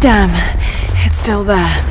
Damn, it's still there.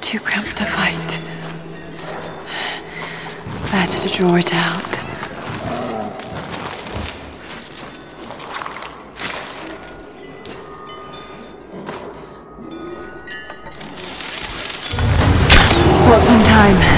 Too cramped to fight. Better to draw it out. What's in time?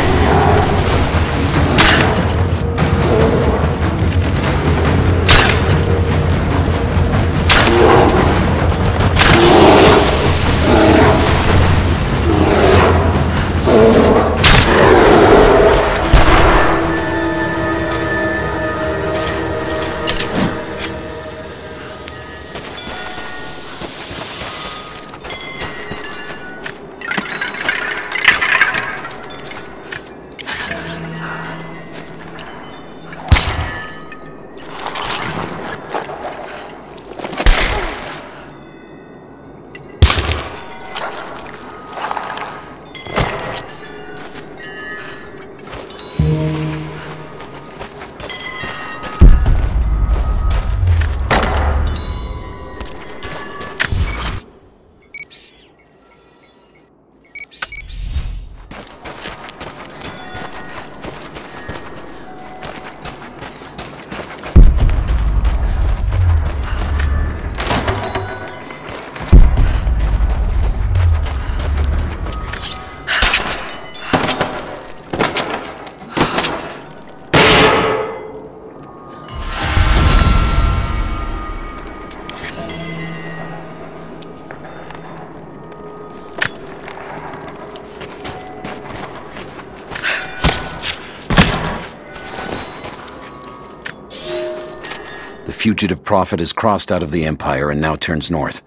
The fugitive prophet has crossed out of the Empire and now turns north.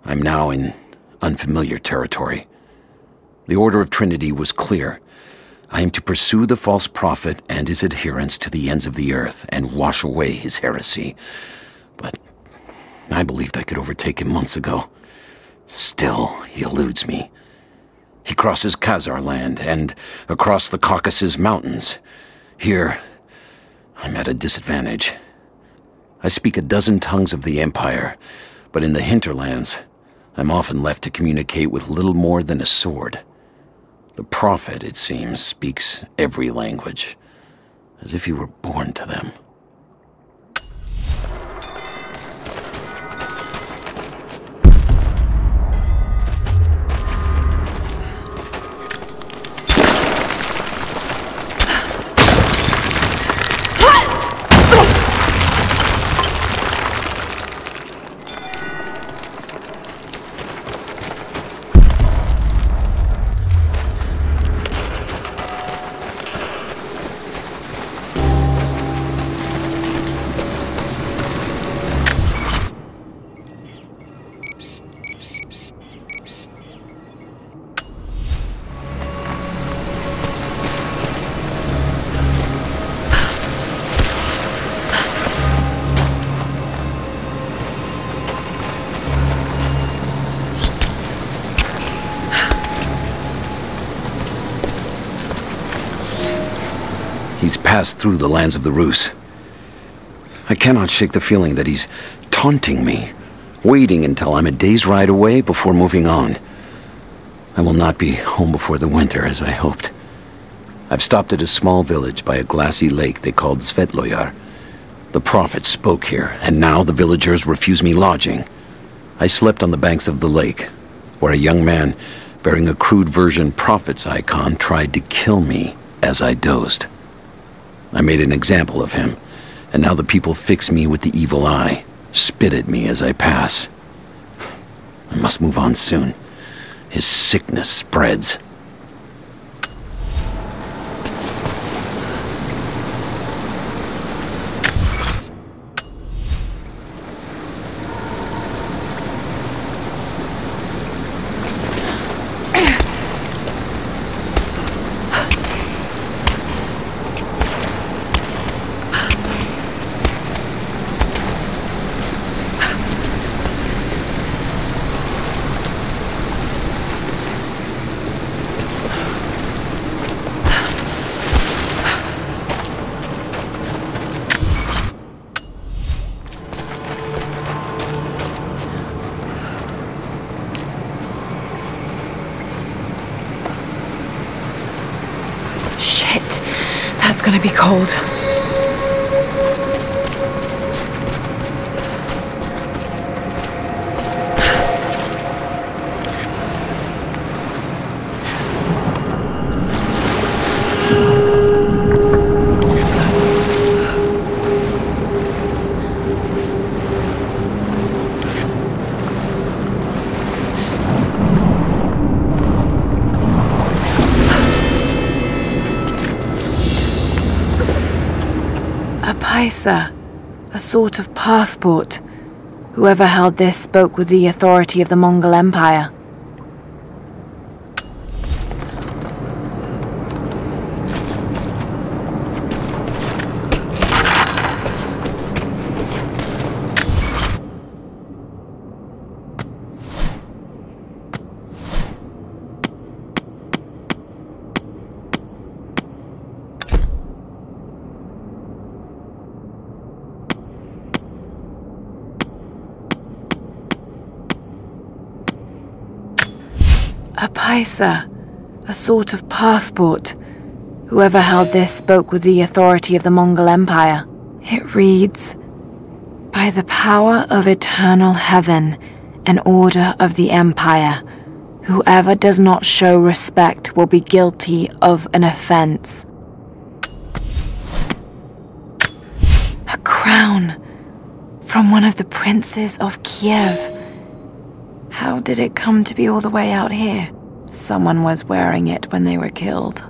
I'm now in unfamiliar territory. The Order of Trinity was clear. I am to pursue the false prophet and his adherents to the ends of the earth and wash away his heresy. But I believed I could overtake him months ago. Still, he eludes me. He crosses Khazar land and across the Caucasus Mountains. Here, I'm at a disadvantage. I speak a dozen tongues of the Empire, but in the hinterlands, I'm often left to communicate with little more than a sword. The prophet, it seems, speaks every language, as if he were born to them. He's passed through the lands of the Rus. I cannot shake the feeling that he's taunting me, waiting until I'm a day's ride away before moving on. I will not be home before the winter, as I hoped. I've stopped at a small village by a glassy lake they called Svetloyar. The prophet spoke here, and now the villagers refuse me lodging. I slept on the banks of the lake, where a young man bearing a crude version prophet's icon tried to kill me as I dozed. I made an example of him, and now the people fix me with the evil eye, spit at me as I pass. I must move on soon. His sickness spreads. That's gonna be cold. A sort of passport. Whoever held this spoke with the authority of the Mongol Empire. A sort of passport. Whoever held this spoke with the authority of the Mongol Empire. It reads, "By the power of eternal heaven and order of the Empire, whoever does not show respect will be guilty of an offense." A crown from one of the princes of Kiev. How did it come to be all the way out here? Someone was wearing it when they were killed.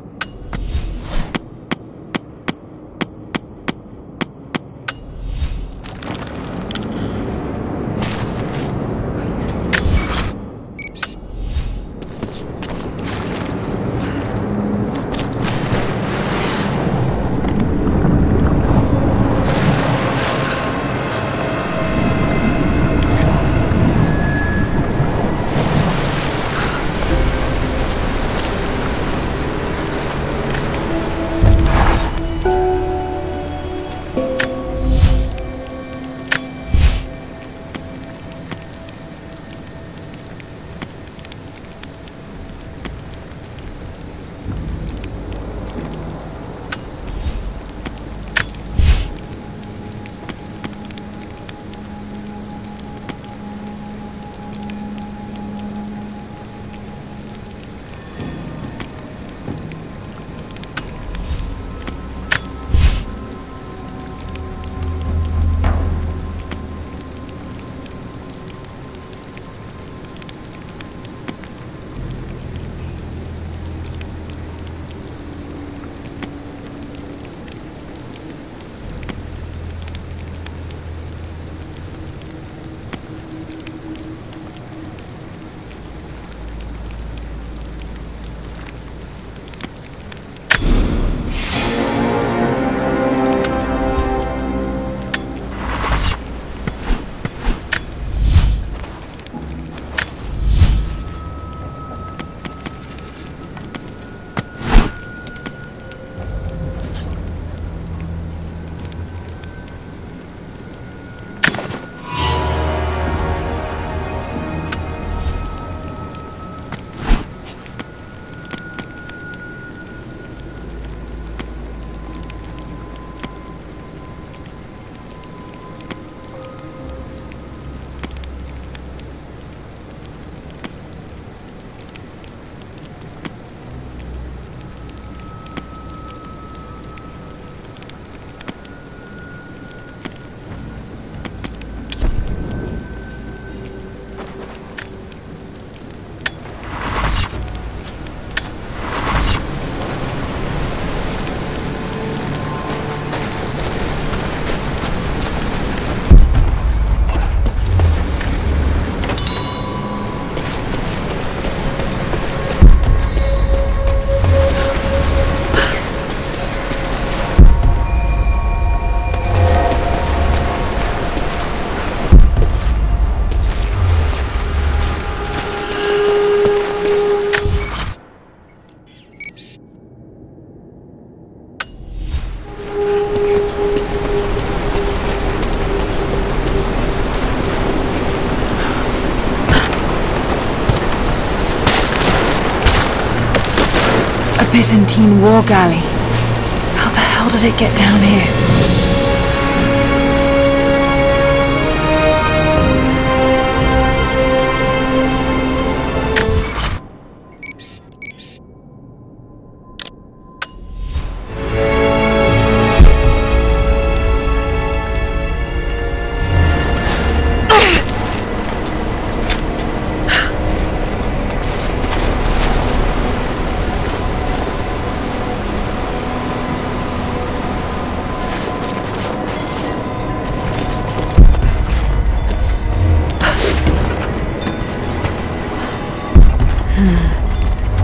A Byzantine war galley. How the hell did it get down here?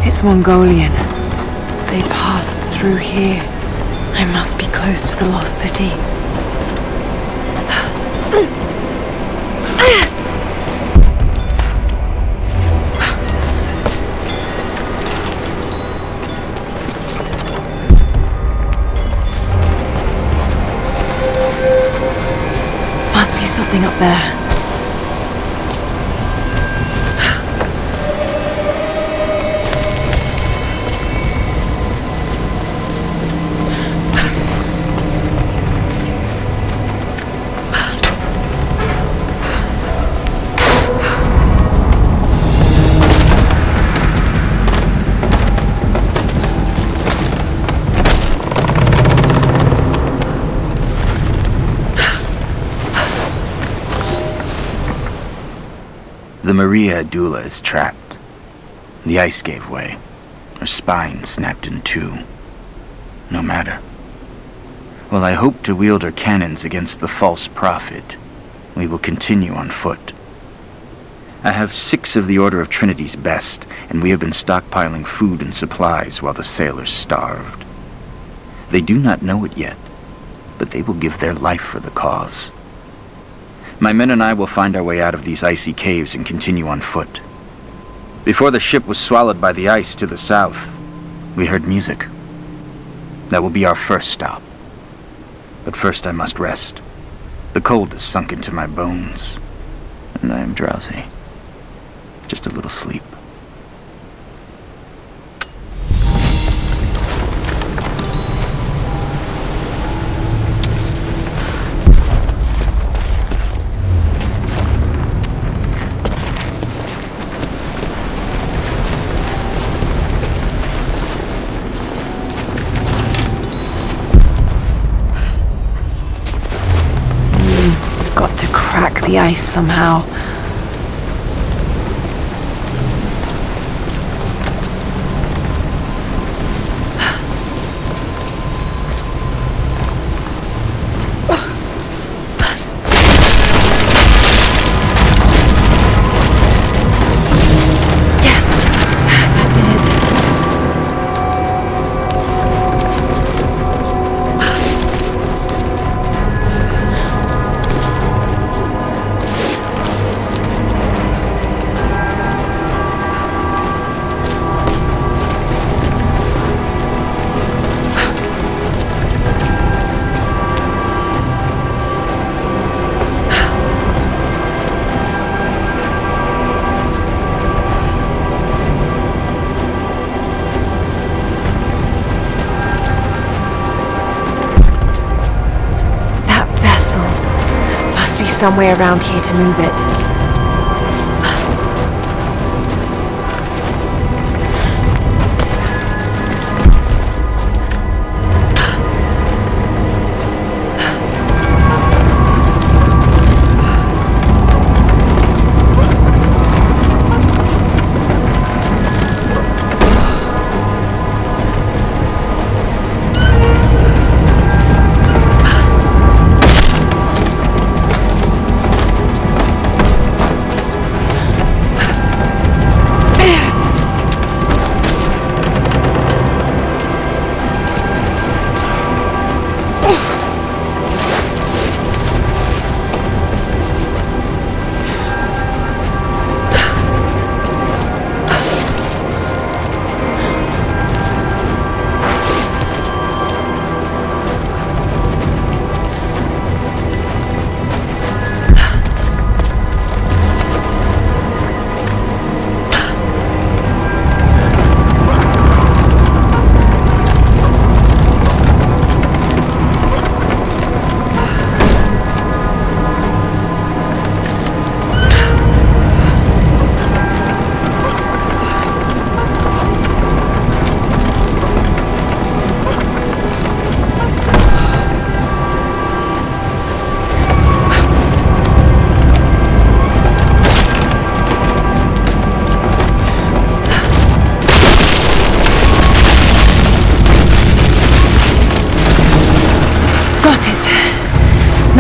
It's Mongolian. They passed through here. I must be close to the lost city. Must be something up there. The Maria Adula is trapped. The ice gave way. Her spine snapped in two. No matter. While I hope to wield her cannons against the false prophet, we will continue on foot. I have 6 of the Order of Trinity's best, and we have been stockpiling food and supplies while the sailors starved. They do not know it yet, but they will give their life for the cause. My men and I will find our way out of these icy caves and continue on foot. Before the ship was swallowed by the ice to the south, we heard music. That will be our first stop. But first I must rest. The cold has sunk into my bones, and I am drowsy. Just a little sleep. Got to crack the ice somehow. Somewhere around here to move it.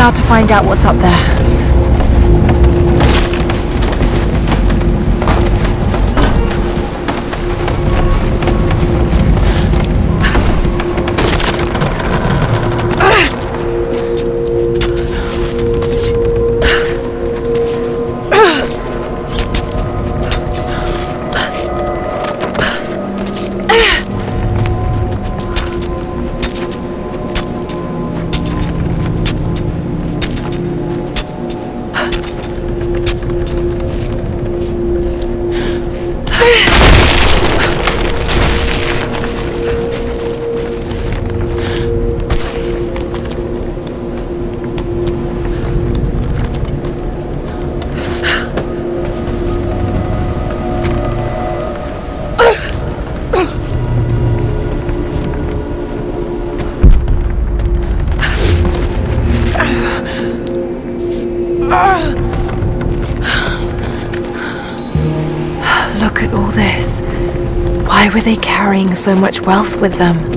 out to find out what's up there. Look at all this. Why were they carrying so much wealth with them?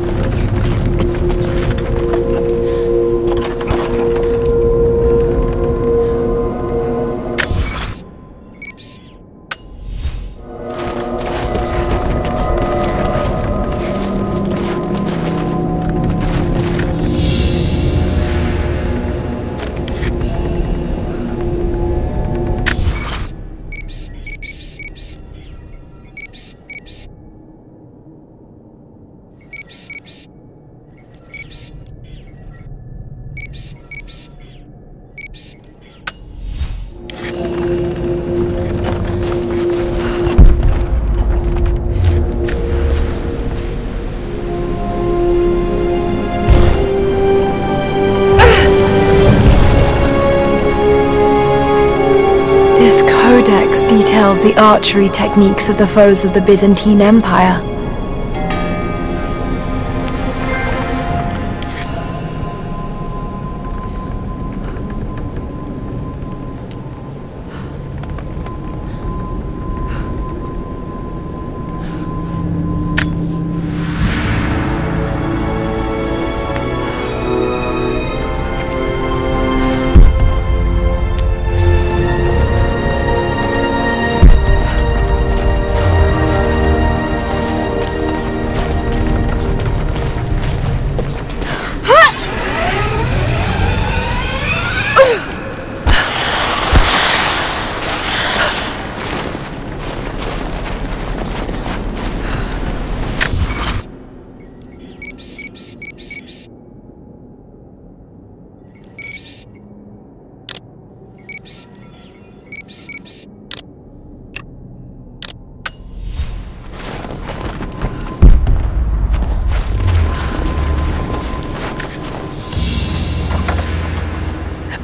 Details the archery techniques of the foes of the Byzantine Empire.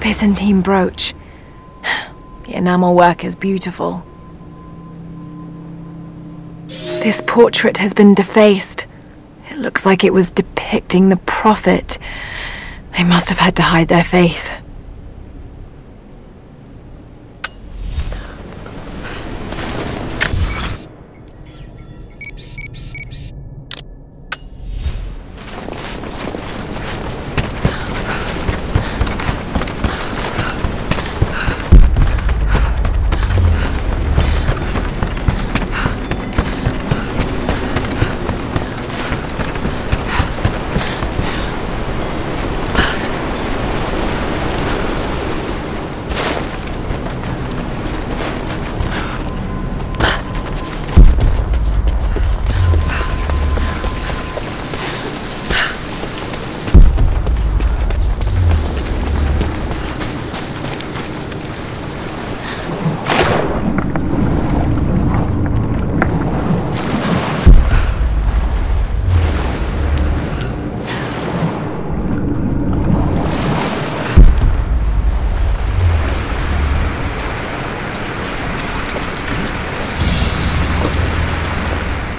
Byzantine brooch. The enamel work is beautiful. This portrait has been defaced. It looks like it was depicting the prophet. They must have had to hide their faith.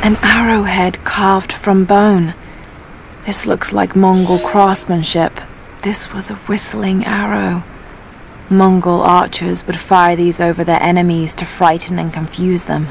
An arrowhead carved from bone. This looks like Mongol craftsmanship. This was a whistling arrow. Mongol archers would fire these over their enemies to frighten and confuse them.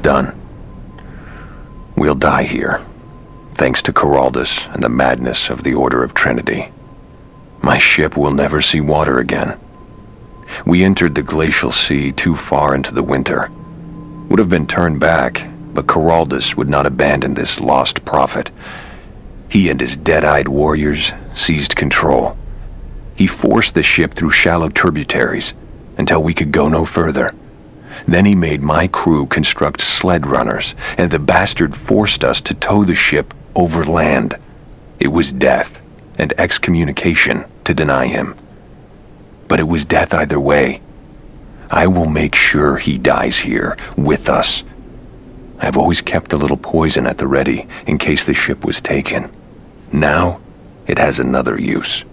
it's done. We'll die here, thanks to Coraldus and the madness of the Order of Trinity. My ship will never see water again. We entered the glacial sea too far into the winter. Would have been turned back, but Coraldus would not abandon this lost prophet. He and his dead-eyed warriors seized control. He forced the ship through shallow tributaries until we could go no further. Then he made my crew construct sled runners, and the bastard forced us to tow the ship over land. It was death and excommunication to deny him. But it was death either way. I will make sure he dies here, with us. I've always kept a little poison at the ready, in case the ship was taken. Now, it has another use.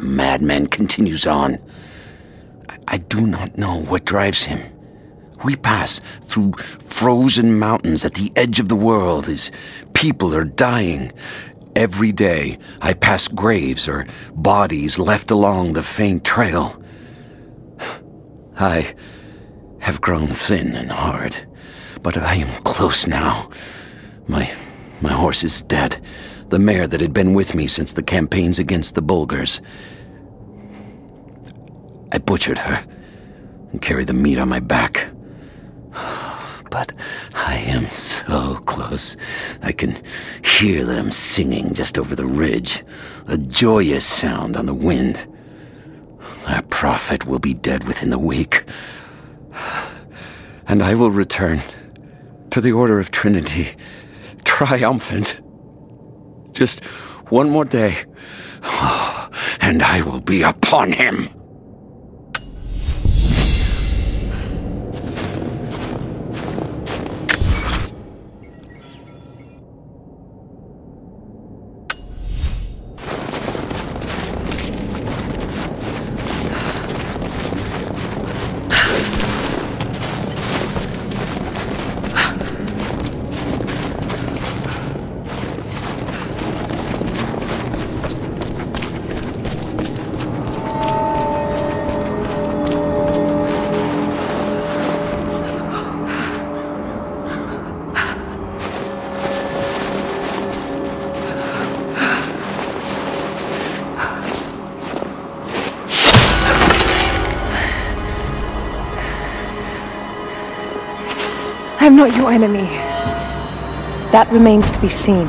Madman continues on. I do not know what drives him. We pass through frozen mountains at the edge of the world as people are dying. Every day, I pass graves or bodies left along the faint trail. I have grown thin and hard, but I am close now. My horse is dead. The mare that had been with me since the campaigns against the Bulgars. I butchered her and carried the meat on my back. But I am so close. I can hear them singing just over the ridge, a joyous sound on the wind. Our prophet will be dead within the week. And I will return to the Order of Trinity, triumphant. Just one more day, and I will be upon him. I'm not your enemy. That remains to be seen.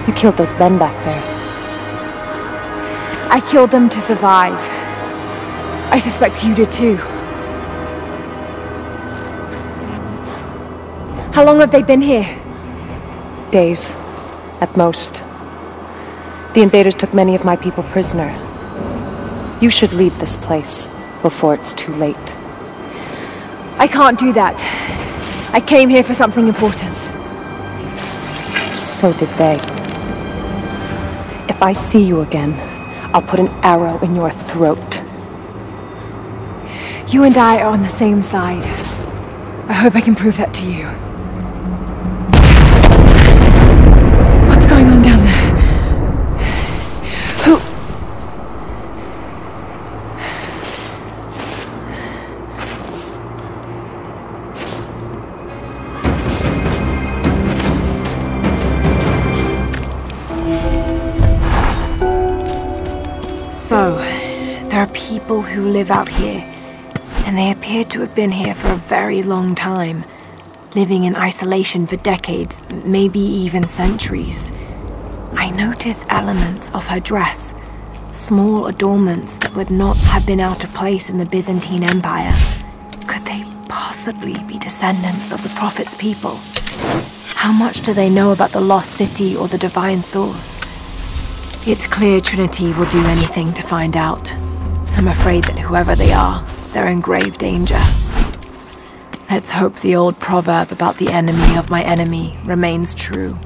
You killed those men back there. I killed them to survive. I suspect you did too. How long have they been here? Days, at most. The invaders took many of my people prisoner. You should leave this place before it's too late. I can't do that. I came here for something important. So did they. If I see you again, I'll put an arrow in your throat. You and I are on the same side. I hope I can prove that to you. people who live out here, and they appear to have been here for a very long time, living in isolation for decades, maybe even centuries. I notice elements of her dress, small adornments that would not have been out of place in the Byzantine Empire. Could they possibly be descendants of the Prophet's people? How much do they know about the lost city or the divine source? It's clear Trinity will do anything to find out. I'm afraid that whoever they are, they're in grave danger. Let's hope the old proverb about the enemy of my enemy remains true.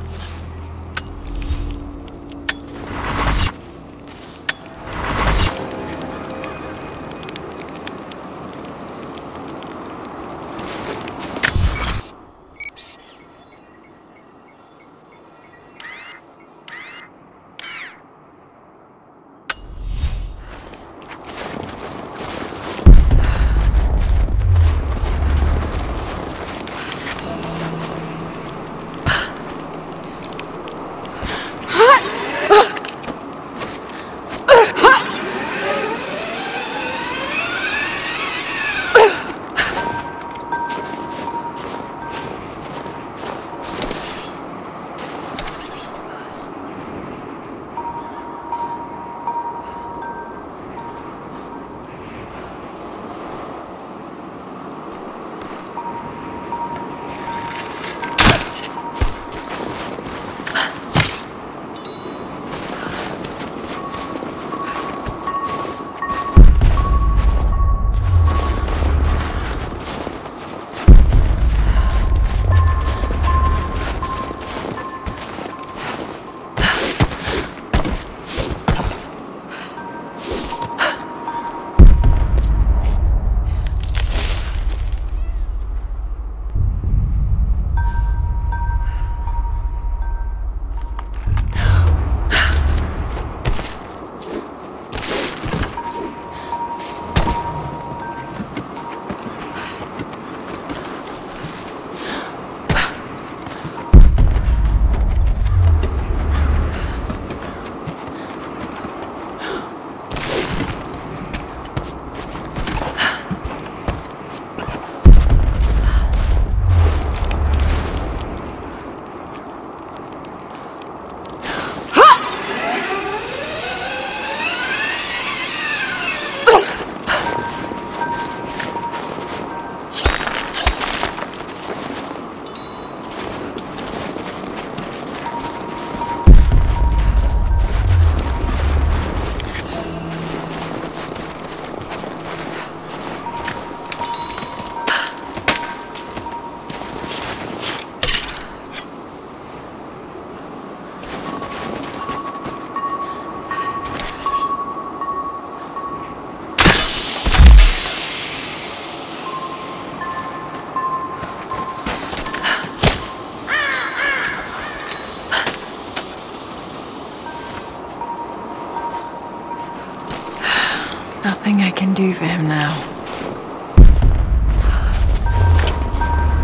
Nothing I can do for him now.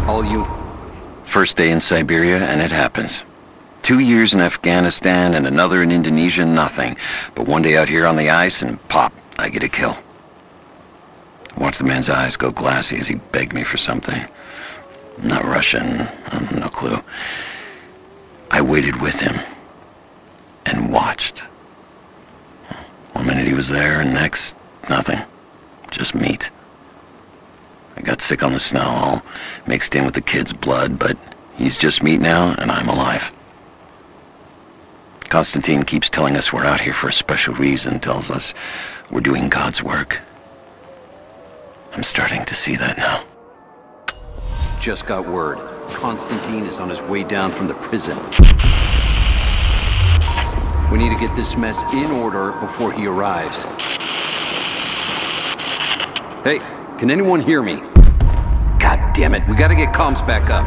All you... First day in Siberia, and it happens. 2 years in Afghanistan and another in Indonesia, nothing. But one day out here on the ice, and pop, I get a kill. Watch the man's eyes go glassy as he begged me for something. Not Russian, no clue. I waited with him and watched. 1 minute he was there, and next, nothing. Just meat. I got sick on the snow, all mixed in with the kid's blood, but he's just meat now, and I'm alive. Constantine keeps telling us we're out here for a special reason, tells us we're doing God's work. I'm starting to see that now. Just got word. Constantine is on his way down from the prison. We need to get this mess in order before he arrives. Hey, can anyone hear me? God damn it, we gotta get comms back up.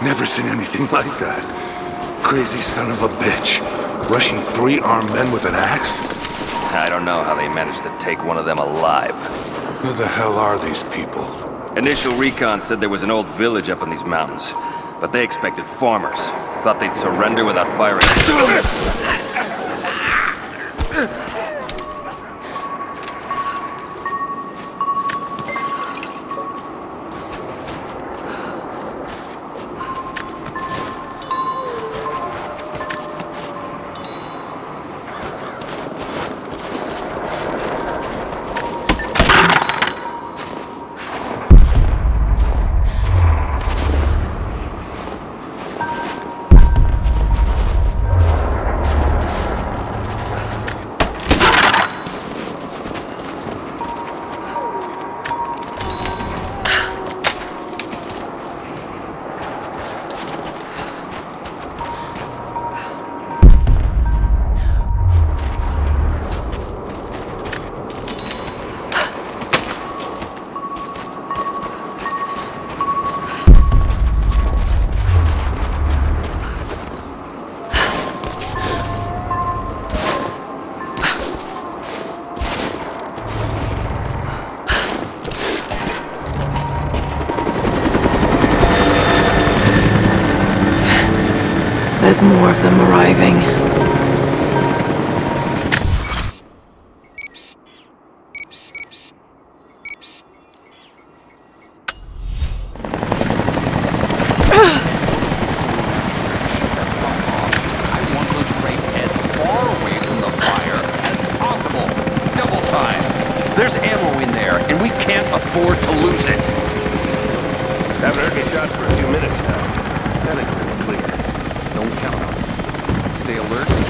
Never seen anything like that. Crazy son of a bitch. Rushing 3 armed men with an axe? I don't know how they managed to take one of them alive. Who the hell are these people? Initial recon said there was an old village up in these mountains, but they expected farmers. Thought they'd surrender without firing. There's more of them arriving. There's ammo in there, and we can't afford to lose it. Haven't heard any shots for a few minutes now. That ain't pretty clear. Don't count on it. Stay alert.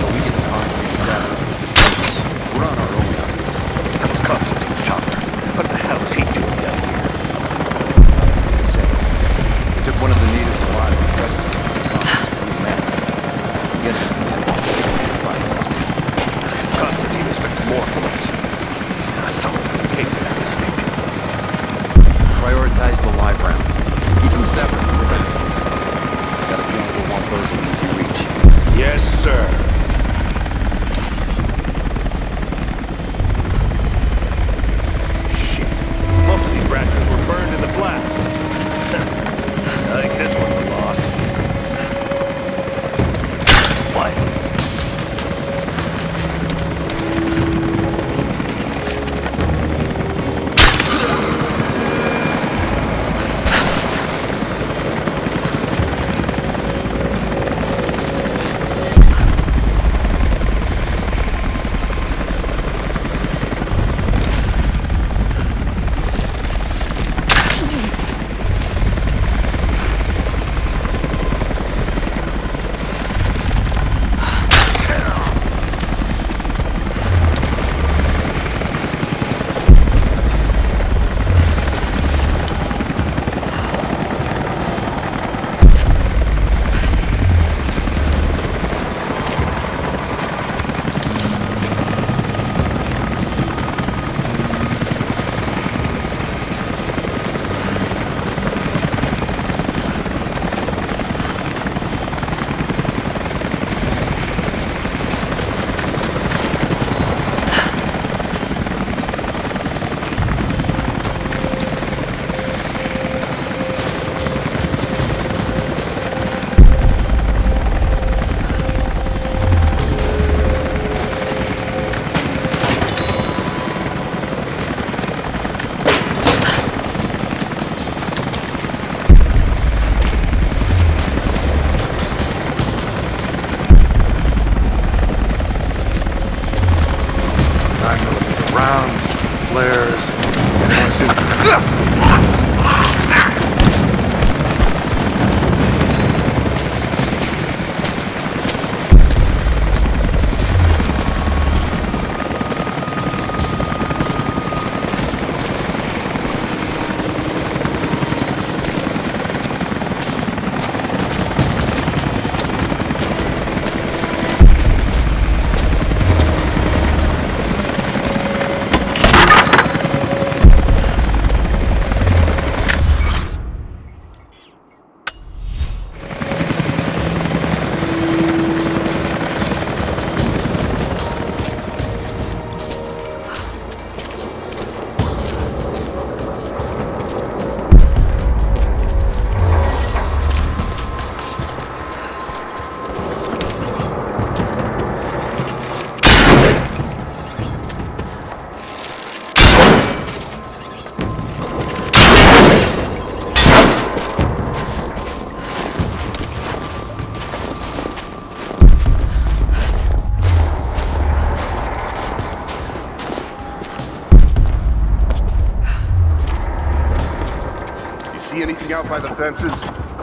out by the fences?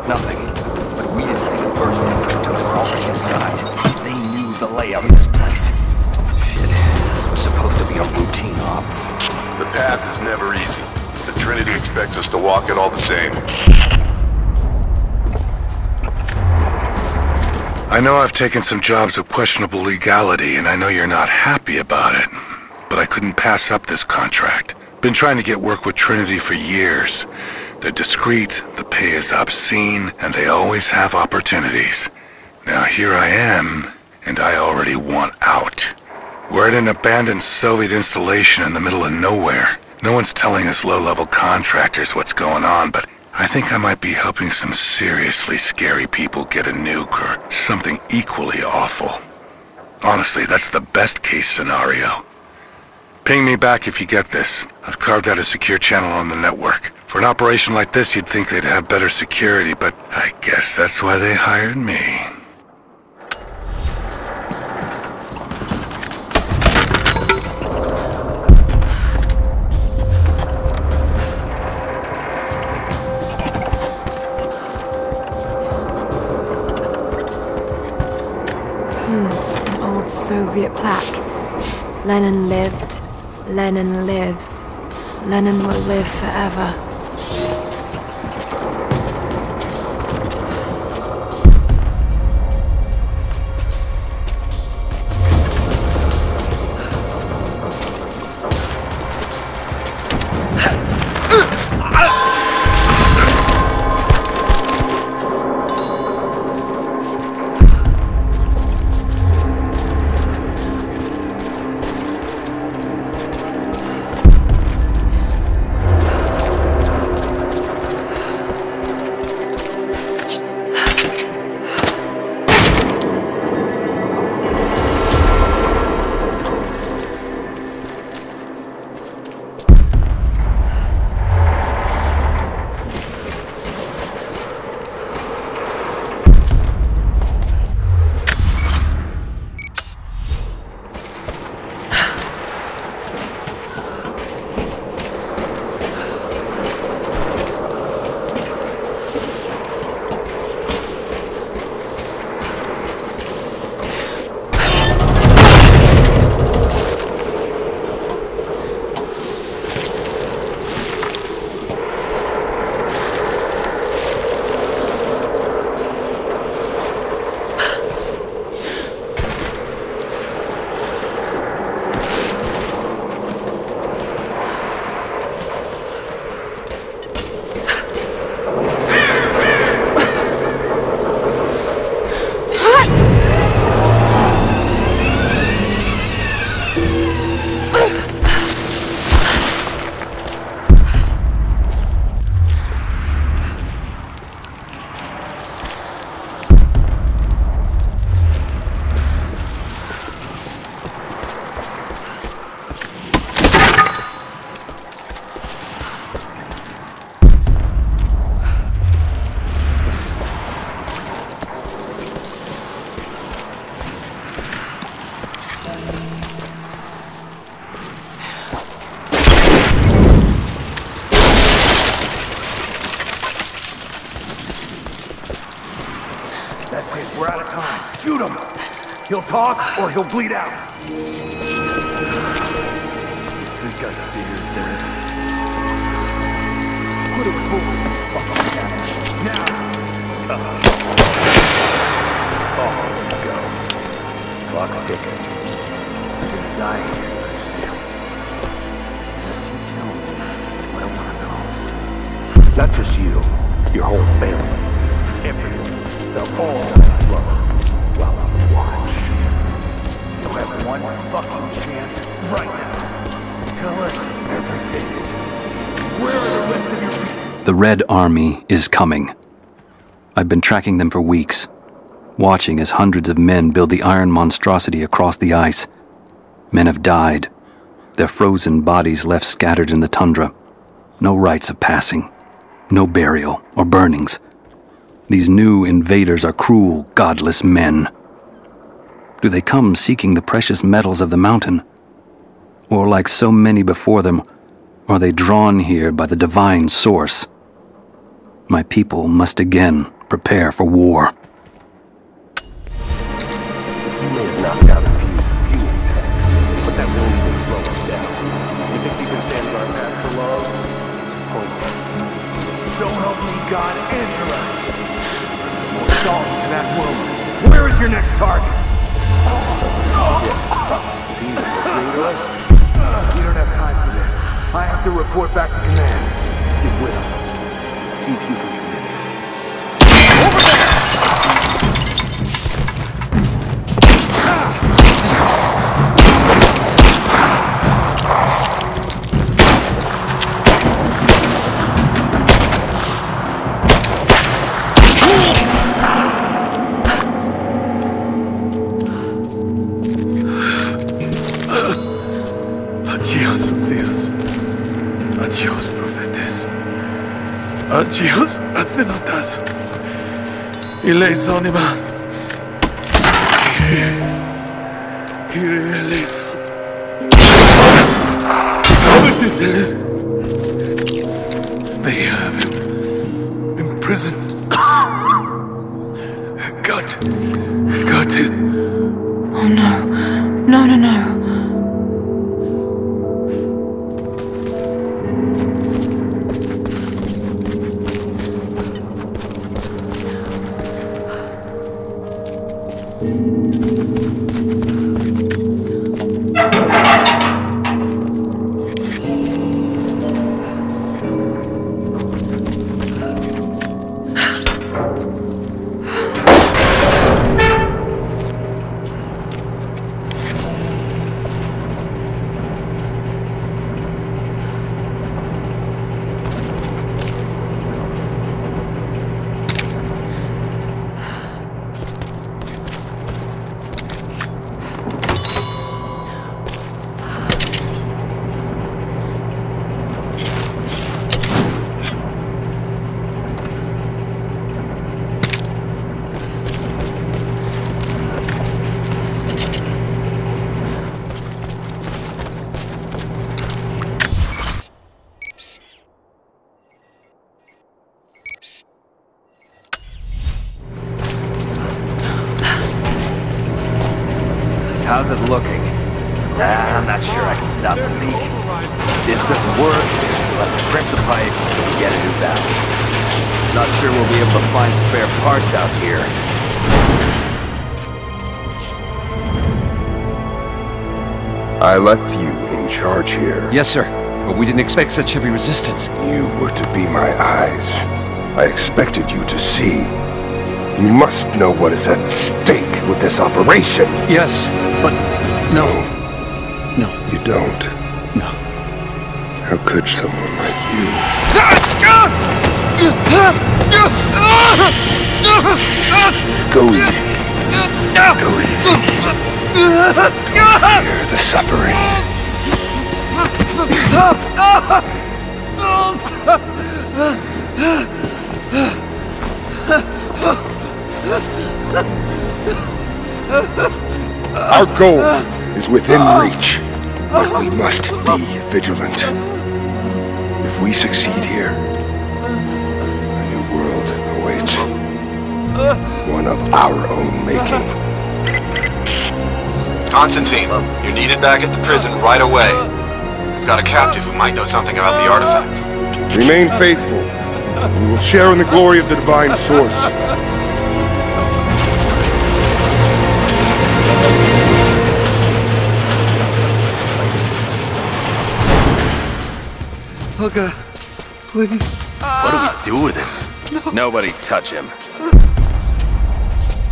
Nothing. But we didn't see the first ambush until we were already inside. They knew the layout of this place. Shit, this was supposed to be a routine op. The path is never easy. The Trinity expects us to walk it all the same. I know I've taken some jobs of questionable legality, and I know you're not happy about it. But I couldn't pass up this contract. Been trying to get work with Trinity for years. They're discreet, the pay is obscene, and they always have opportunities. Now here I am, and I already want out. We're at an abandoned Soviet installation in the middle of nowhere. No one's telling us low-level contractors what's going on, but I think I might be helping some seriously scary people get a nuke or something equally awful. Honestly, that's the best-case scenario. Ping me back if you get this. I've carved out a secure channel on the network. For an operation like this, you'd think they'd have better security, but I guess that's why they hired me. An old Soviet plaque. Lenin lived. Lenin lives. Lenin will live forever. That's it, we're out of time. Shoot him! He'll talk or he'll bleed out. Think I figured that. Put him forward, fucking channel. Now! Oh, there we go. Clock's ticking. I'm gonna die here. Just you tell me what I want to know. Not just you, your whole family. Everyone. They'll all slow while I watch. You'll have one fucking chance right now. Tell us everything. Where are the rest of your people? The Red Army is coming. I've been tracking them for weeks, watching as hundreds of men build the iron monstrosity across the ice. Men have died, their frozen bodies left scattered in the tundra. No rites of passing, no burial or burnings. These new invaders are cruel, godless men. Do they come seeking the precious metals of the mountain? Or like so many before them, are they drawn here by the divine source? My people must again prepare for war. You may have knocked out a few fuel tanks, but that won't even slow us down. You think you can stand our path for long? Pointless. So help me God, Angela! More stalls in that room. Where is your next target? We don't have time for this. I have to report back to command. Get with him. See if you can convince him. Over there! Adiós, Dios. Adiós, profetes. Adiós, athenotas. Eleison, iman. Kyrie eleison. Avitiseles. They have him imprisoned. Got it. Oh no. No. How's it looking? I'm not sure I can stop the leak. This doesn't work, let's print the pipe and get a new valve. Not sure we'll be able to find spare parts out here. I left you in charge here. Yes, sir. But we didn't expect such heavy resistance. You were to be my eyes. I expected you to see. You must know what is at stake with this operation. Yes, but no. No. You don't. No. How could someone like you? Go easy. Go easy. Don't fear the suffering. Our goal is within reach, but we must be vigilant. If we succeed here, a new world awaits. One of our own making. Constantine, you're needed back at the prison right away. We've got a captive who might know something about the artifact. Remain faithful. We will share in the glory of the divine source. Oh God, please. What do we do with him? No. Nobody touch him.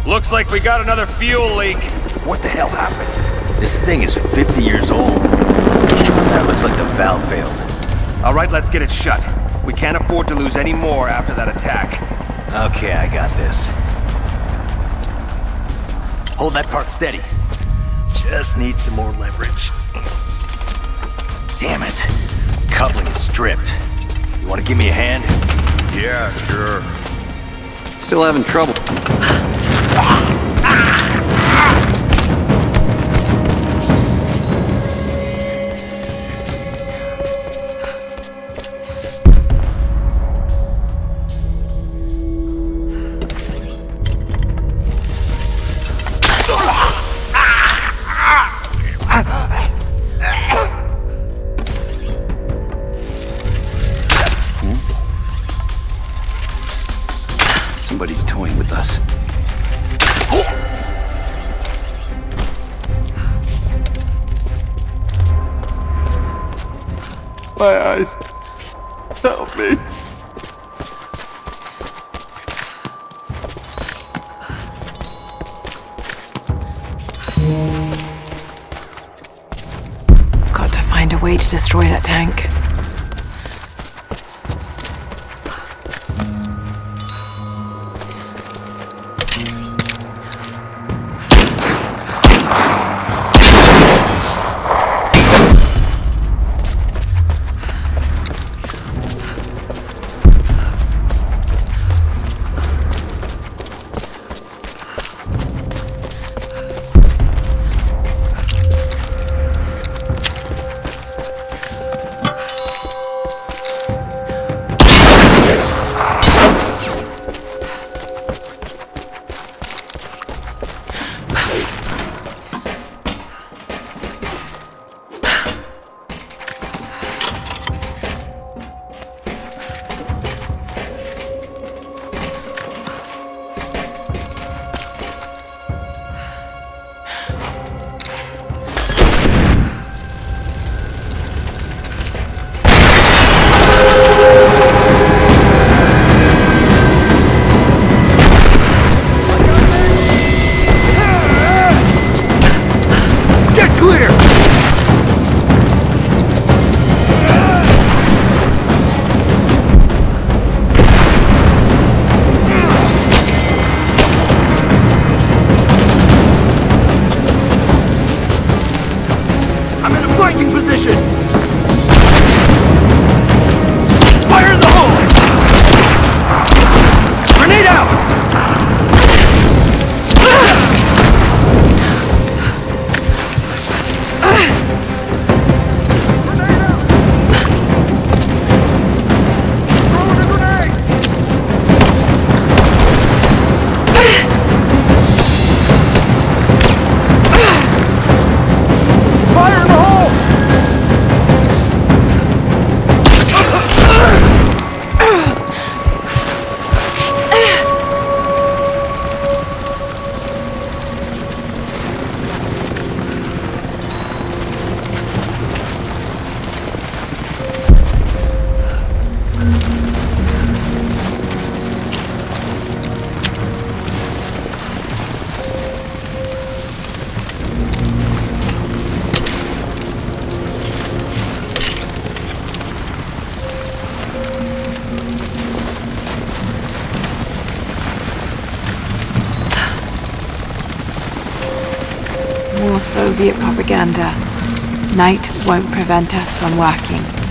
Looks like we got another fuel leak. What the hell happened? This thing is 50 years old. Yeah, looks like the valve failed. All right, let's get it shut. We can't afford to lose any more after that attack. Okay, I got this. Hold that part steady. Just need some more leverage. Damn it. Coupling is stripped. You want to give me a hand? Yeah, sure. Still having trouble. my eyes. Help me. Got to find a way to destroy that tank. More Soviet propaganda. Night won't prevent us from working.